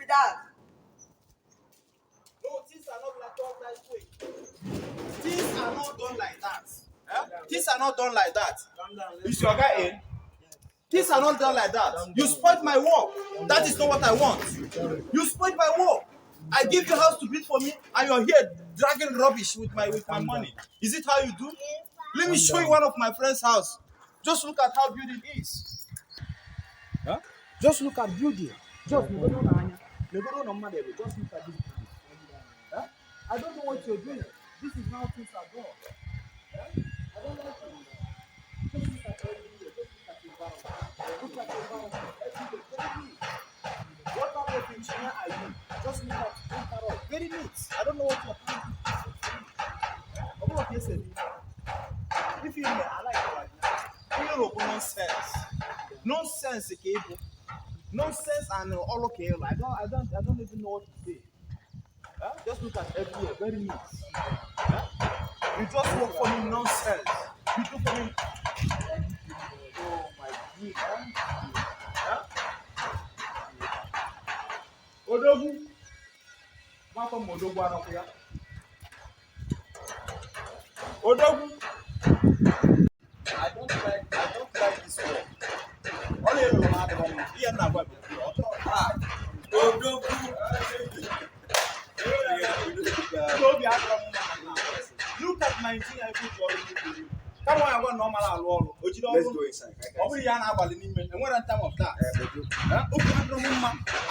that? No, things are not like that way. Things are not done like that. Things are not done like that. Is your guy in? Things are not done like that. You spoiled my work. That is not what I want. You spoiled my work. I give you a house to build for me, and you're here dragging rubbish with my money. Is it how you do? Let me show you one of my friend's house. Just look at how beautiful it is. Huh? Just look at beauty. Just look at this beauty. Huh? I don't know what you're doing. This is how things are done. Huh? I don't like it. Just look at everything. Just look at your environment. Everything. Very neat. What type of engineer are you? Just look at it. Very neat. I don't know what you're doing. If you know, I like it right now. You know, nonsense. Nonsense, okay? Nonsense and all okay. I don't even know what to say. Huh? Just look at everywhere, very neat. Huh? You just work for me nonsense. You do for me. Oh my God. Huh? Odogu. Welcome, Odogu. Odogu. I don't like this work. Only you know how Odogu. Look at my engineer. Come on, I want normal. Let's go inside. And what time of that?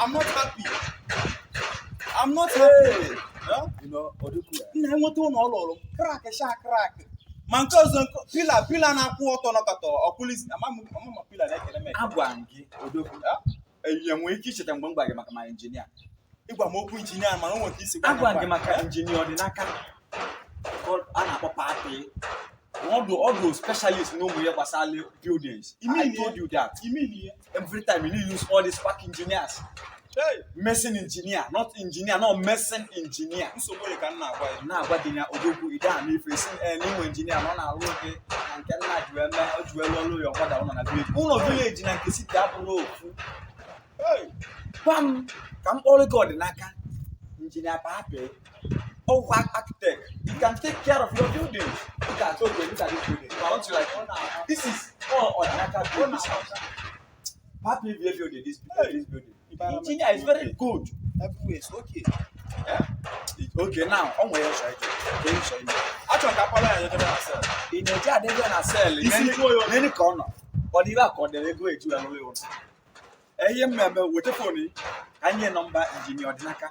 I'm not happy. I'm not happy. Huh? You know, I want to know all crack. Man, cousin, pillar na quarter no kato. Or police, I'm a pillar that can make. Abwangi, Odoku. You want to teach them by my engineer. If I'm more engineer, my own is Abwangi, engineer, odinaka. Called Anapa Party. All those specialists know we have Basali buildings. I told you that. Every time you use all these spark engineers. Hey, messing engineer, not messing engineer. So what you can now what in Odogu Idan if you see new engineer on road and cannot dwell your father on a village. Uno village in a city apple. Hey, come all God naka engineer pape. Oh, architect, you can take care of your buildings. Look at this building. I want to like this is all odinaka building. Pape building this building. Engineer is very good. Everywhere is okay. Yeah? Okay, now, on where should I do? Show you. I don't have in a jar, they're going to sell in any corner. But if I call them, they go to a loan. A member with a phone, and your number engineer Odinaka.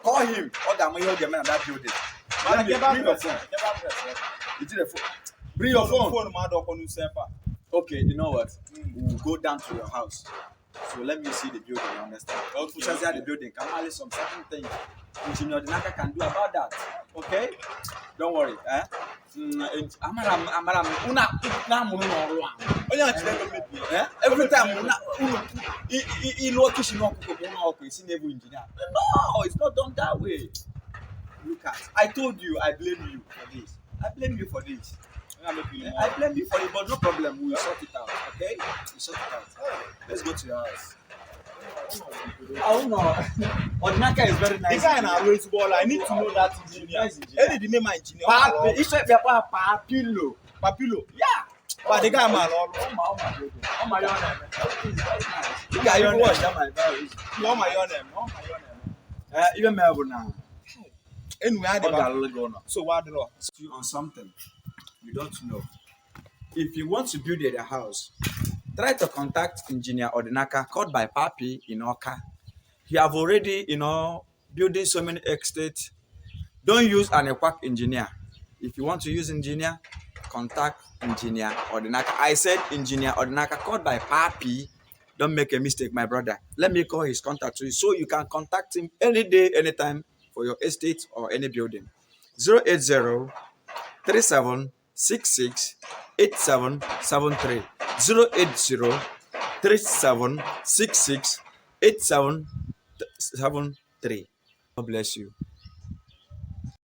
Call him, or the man that building. Bring your phone. Bring your phone. Okay, you know what? We'll go down to your house. So let me see the building, you understand? Also, see the building. Come on, some certain things Engineer Odinaka can do about that. Okay? Don't worry. Every time no, it's not done that way. Look at, I told you, I blame you for this. I blame you for this. I blame you for it, but no problem. We'll sort it out. Okay? We'll sort it out. Let's go to your house. Oh no. Odinaka is very nice. I need to know that engineer. Any the name engineer. Papilo. Papilo. Yeah. But the guy man. Oh my name. You guys don't watch that my voice. Oh my name. Even Melbourne now. Anyway, I don't. So what do you on something you don't know? If you want to build a house, try to contact Engineer Odinaka, called by Papi in Oka. He have already, building so many estates. Don't use an quack engineer. If you want to use engineer, contact Engineer Odinaka. I said Engineer Odinaka, called by Papi. Don't make a mistake, my brother. Let me call his contact to you so you can contact him any day, anytime for your estate or any building. 080 37 66 8773 080 37 66 8773. God bless you.